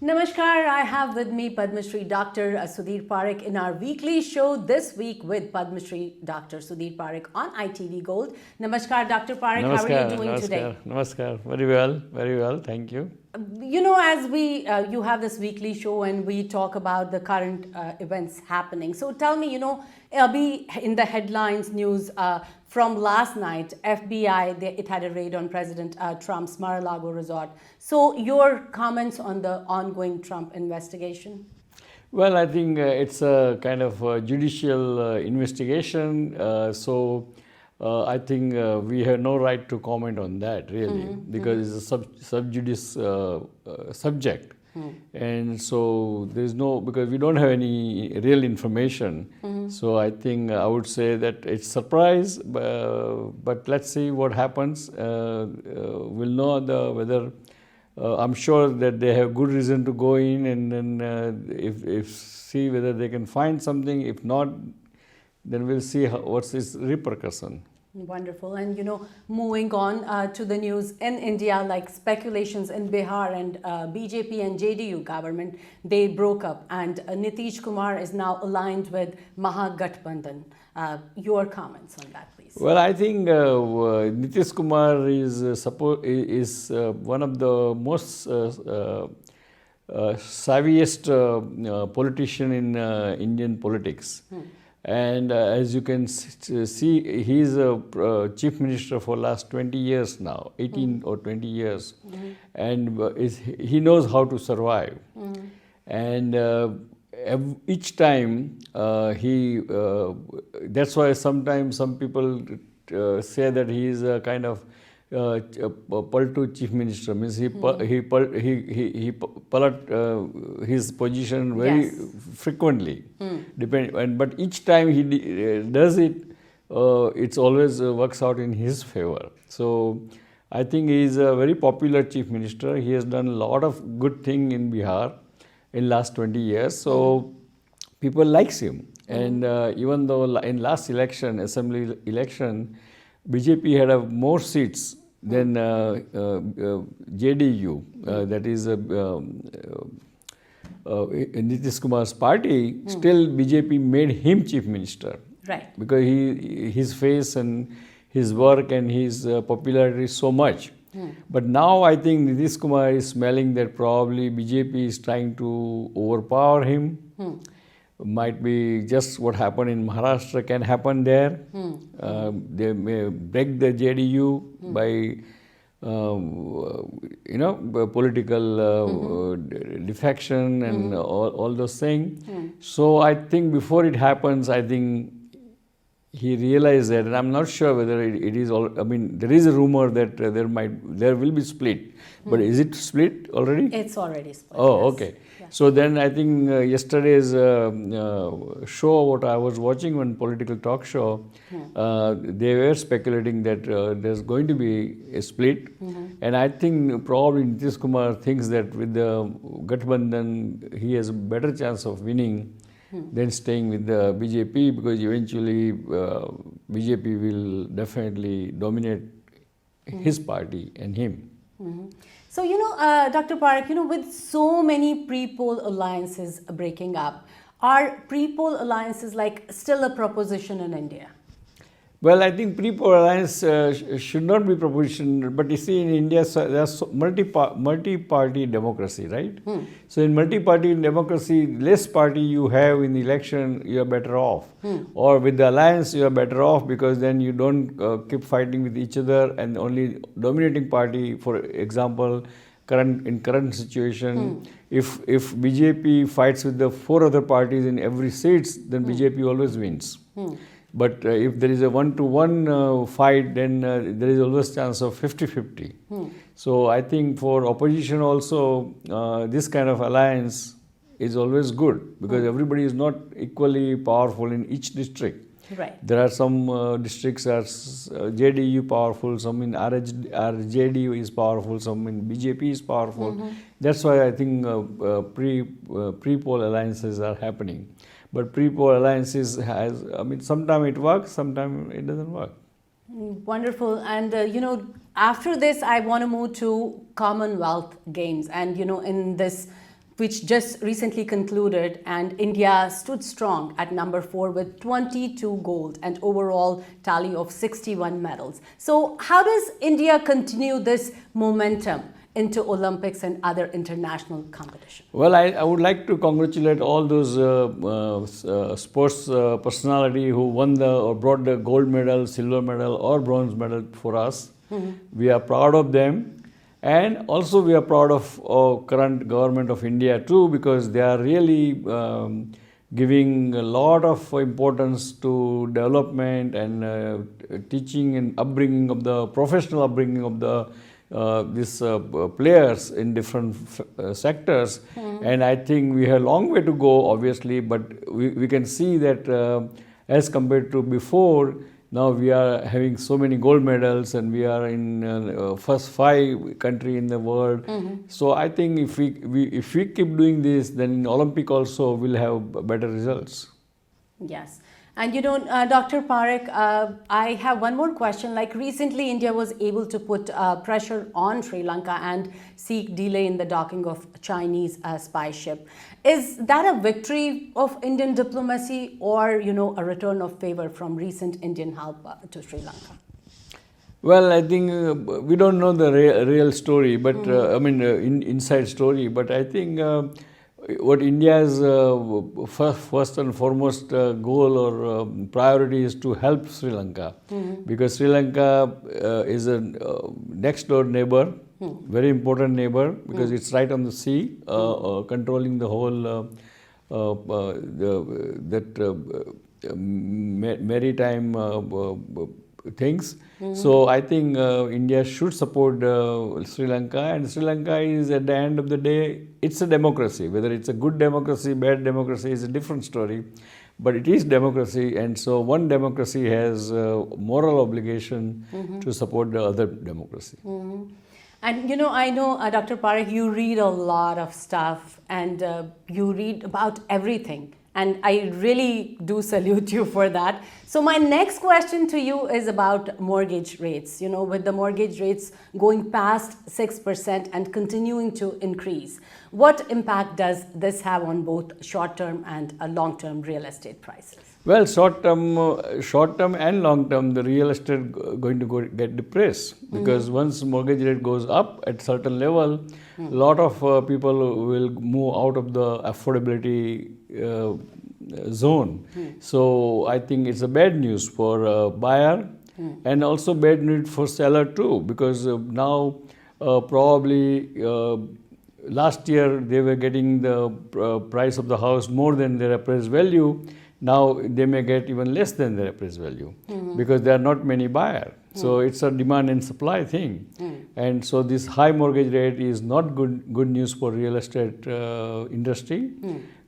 Namaskar, I have with me Padma Shri Dr. Sudhir Parikh in our weekly show this week with Padma Shri Dr. Sudhir Parikh on ITV Gold. Namaskar, Dr. Parikh, how are you doing today? Namaskar. Very well, thank you. You know, as you have this weekly show and we talk about the current events happening. So tell me, be in the headlines news from last night, FBI, it had a raid on President Trump's Mar-a-Lago resort. So your comments on the ongoing Trump investigation? Well, I think it's a kind of judicial investigation. I think we have no right to comment on that, really, because it's a sub judice subject. And so there is no, because we don't have any real information. So I think I would say that it's surprise, but let's see what happens. We'll know whether I'm sure that they have good reason to go in, and then if see whether they can find something. If not, then we'll see what's its repercussion. Wonderful. And moving on to the news in India, like speculations in Bihar and BJP and JDU government, they broke up, and Nitish Kumar is now aligned with Mahagathbandhan. Your comments on that, please. Well, I think Nitish Kumar is one of the most savviest politician in Indian politics. And as you can see, he is a chief minister for last 20 years now, 18 or 20 years. And he knows how to survive. And each time that's why sometimes some people say that he is a kind of Paltu chief minister, means he pallet his position very frequently. But each time he does it, it's always works out in his favor. So I think he is a very popular chief minister. He has done a lot of good thing in Bihar in last 20 years. So people likes him. And even though in last election, assembly election, BJP had more seats than JDU, that is Nitish Kumar's party. Still BJP made him chief minister. Right. Because his face and his work and his popularity is so much. But now I think Nitish Kumar is smelling that probably BJP is trying to overpower him. Might be just what happened in Maharashtra can happen there. They may break the JDU by political defection and all those things. So I think before it happens, I think he realized that, and I'm not sure whether it is all. I mean, there is a rumor that there will be split, but is it split already? It's already split. Oh, yes. okay. Yes. So then I think yesterday's show, what I was watching, one political talk show, they were speculating that there's going to be a split, and I think probably Nitish Kumar thinks that with the Gathbandhan he has a better chance of winning than staying with the BJP, because eventually BJP will definitely dominate his party and him. So, Dr. Parikh, with so many pre-poll alliances breaking up, are pre-poll alliances still a proposition in India? Well, I think pre-poll alliance should not be proposition, but you see in India there's multi-party democracy, right? So in multi-party democracy, less party you have in the election, you are better off. Or with the alliance, you are better off, because then you don't keep fighting with each other, and only dominating party, for example, in current situation, if BJP fights with the 4 other parties in every seats, then BJP always wins. But if there is a one-to-one fight, then there is always chance of 50-50. So I think for opposition also, this kind of alliance is always good, because everybody is not equally powerful in each district. Right. There are some districts are JDU powerful, some in RJDU is powerful, some in BJP is powerful. That's why I think pre-poll alliances are happening. But pre-poll alliances sometimes it works, sometimes it doesn't work. Wonderful. And, after this, I want to move to Commonwealth Games. And, in this which just recently concluded, and India stood strong at number 4 with 22 gold and overall tally of 61 medals. So how does India continue this momentum into Olympics and other international competition? Well, I would like to congratulate all those sports personality who won or brought the gold medal, silver medal or bronze medal for us. We are proud of them. And also we are proud of current government of India too, because they are really giving a lot of importance to development and teaching and upbringing of the professional upbringing of the these players in different sectors. And I think we have a long way to go, obviously, but we can see that as compared to before, now we are having so many gold medals and we are in first 5 country in the world. So I think if we keep doing this, then in Olympic also we'll have better results. Yes. And you know, Dr. Parikh, I have one more question. Like recently, India was able to put pressure on Sri Lanka and seek delay in the docking of Chinese spy ship. Is that a victory of Indian diplomacy or, you know, a return of favor from recent Indian help to Sri Lanka? Well, I think we don't know the real story, but I mean, inside story, but I think what India's first and foremost goal or priority is to help Sri Lanka, because Sri Lanka is a next door neighbor, very important neighbor, because it's right on the sea, controlling the whole maritime things. So I think India should support Sri Lanka, and Sri Lanka is, at the end of the day, it's a democracy. Whether it's a good democracy, bad democracy is a different story, but it is democracy, and so one democracy has moral obligation to support the other democracy. And you know, I know, Dr. Parikh, you read a lot of stuff and you read about everything. And I really do salute you for that. So my next question to you is about mortgage rates. You know, with the mortgage rates going past 6% and continuing to increase, what impact does this have on both short-term and long-term real estate prices? Well, short-term and long-term, the real estate going to get depressed, because once mortgage rate goes up at certain level, a lot of people will move out of the affordability zone. So I think it's a bad news for buyer and also bad news for seller too, because now probably last year they were getting the price of the house more than their appraised value. Now they may get even less than their appraised value because there are not many buyers. So it's a demand and supply thing. And so this high mortgage rate is not good news for real estate industry.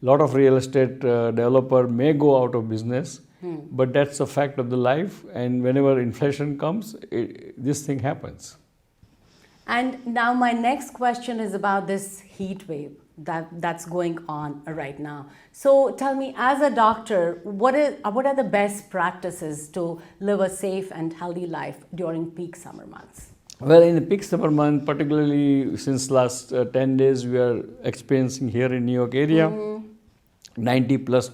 Lot of real estate developer may go out of business, but that's a fact of the life. And whenever inflation comes, this thing happens. And now my next question is about this heat wave that's going on right now. So tell me, as a doctor, what are the best practices to live a safe and healthy life during peak summer months? Well, in the peak summer month, particularly since last 10 days, we are experiencing here in New York area, 90 plus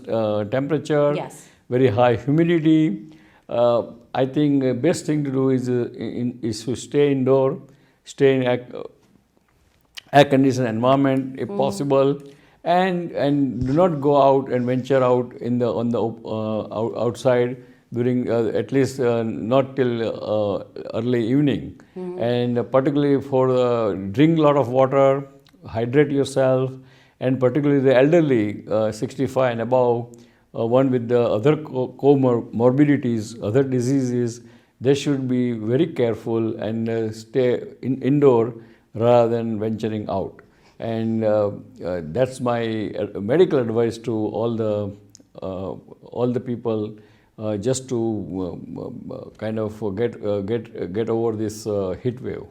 temperature, Yes. very high humidity. I think best thing to do is to stay indoor, stay in air-conditioned environment if possible, and do not go out and venture out outside during at least not till early evening. And particularly for drink a lot of water, hydrate yourself, and particularly the elderly, 65 and above, one with the other comorbidities, other diseases, they should be very careful and stay indoor rather than venturing out. And that's my medical advice to all the people, just to kind of get over this heat wave.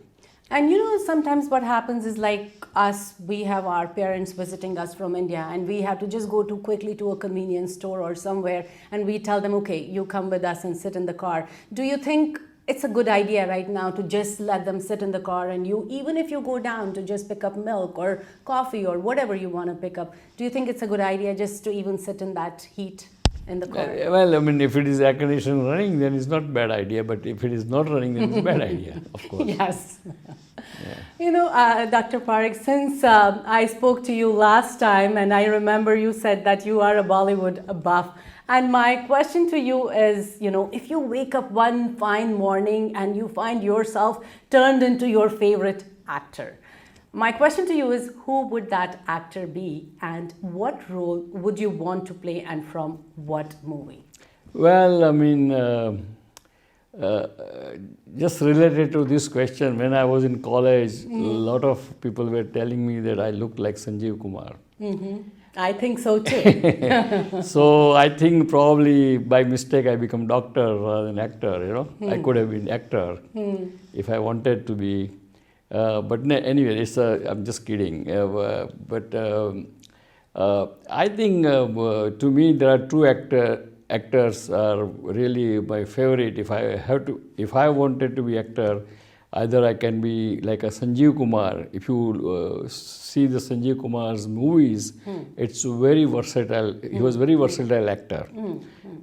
And you know, sometimes what happens is, like us, we have our parents visiting us from India, and we have to just go quickly to a convenience store or somewhere, and we tell them, okay, you come with us and sit in the car. Do you think it's a good idea right now to just let them sit in the car, and you, even if you go down to just pick up milk or coffee or whatever you want to pick up, do you think it's a good idea just to even sit in that heat in the car? Well, I mean, if it is air conditioner running, then it's not bad idea. But if it is not running, then it's a bad idea, of course. Yes. You know, Dr. Parikh, since I spoke to you last time, and I remember you said that you are a Bollywood buff. And my question to you is, you know, if you wake up one fine morning and you find yourself turned into your favorite actor, my question to you is, who would that actor be, and what role would you want to play, and from what movie? Well, I mean, just related to this question, when I was in college, a lot of people were telling me that I looked like Sanjeev Kumar. I think so too. So I think probably by mistake I become doctor rather than actor, you know. I could have been actor if I wanted to be. But anyway, I'm just kidding. I think to me there are two actors are really my favorite. If I wanted to be actor, either I can be like a Sanjeev Kumar. If you see the Sanjeev Kumar's movies, it's very versatile. He was very versatile actor,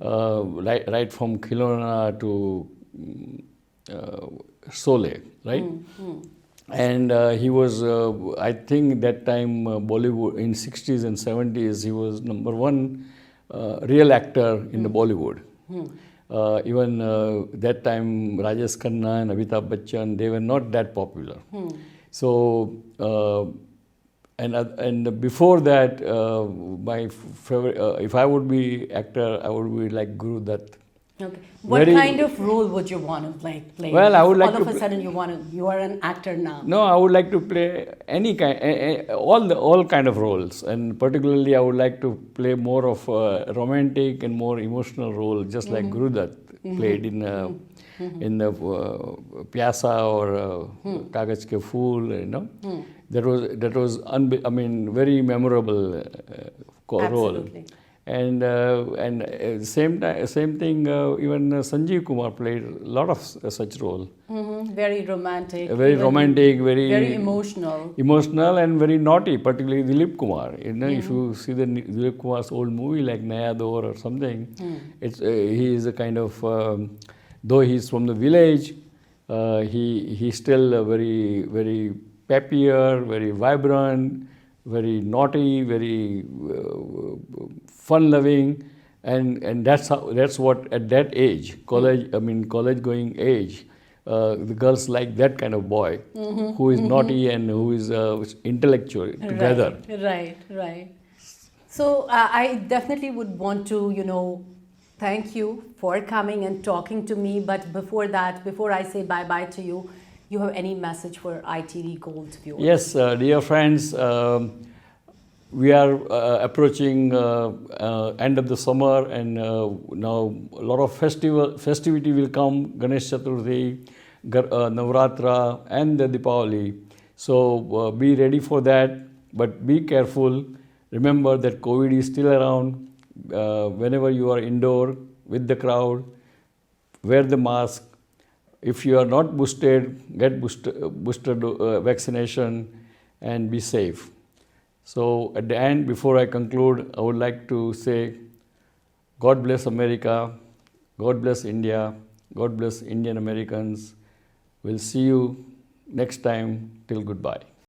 right from Khilona to Sole, right? And he was, I think that time Bollywood, in 60s and 70s, he was #1 real actor in the Bollywood. Even that time Rajesh Khanna and Amitabh Bachchan, they were not that popular. So, and before that, my favorite, if I would be actor, I would be like Guru Dutt. Okay. What kind of role would you want to play? Well, I would like all of a sudden you are an actor now. No, I would like to play any kind, all kind of roles, and particularly I would like to play more of a romantic and more emotional role, just like Guru Dutt played in the Pyasa or Kagaz Ke Phool, you know. That was I mean, very memorable role. Absolutely. And same thing. Even Sanjeev Kumar played a lot of such role. Very romantic. Very romantic. Very emotional. Emotional and very naughty. Particularly Dilip Kumar. You know, if you see the Dilip Kumar's old movie like Naya Daur or something, it's he is a kind of though he's from the village, he's still very peppier, very vibrant, very naughty, very fun-loving, and that's what at that age, college going age, the girls like that kind of boy who is naughty and who is intellectual together. Right. So I definitely would want to, thank you for coming and talking to me. But before that, before I say bye-bye to you, you have any message for ITV Gold viewers? Yes, dear friends, we are approaching end of the summer, and now a lot of festivity will come, Ganesh Chaturthi, Navratra and the Deepavali. So be ready for that, but be careful. Remember that COVID is still around. Whenever you are indoor with the crowd, wear the mask. If you are not boosted, get booster vaccination and be safe. So at the end, before I conclude, I would like to say, God bless America, God bless India, God bless Indian Americans. We'll see you next time. Till goodbye.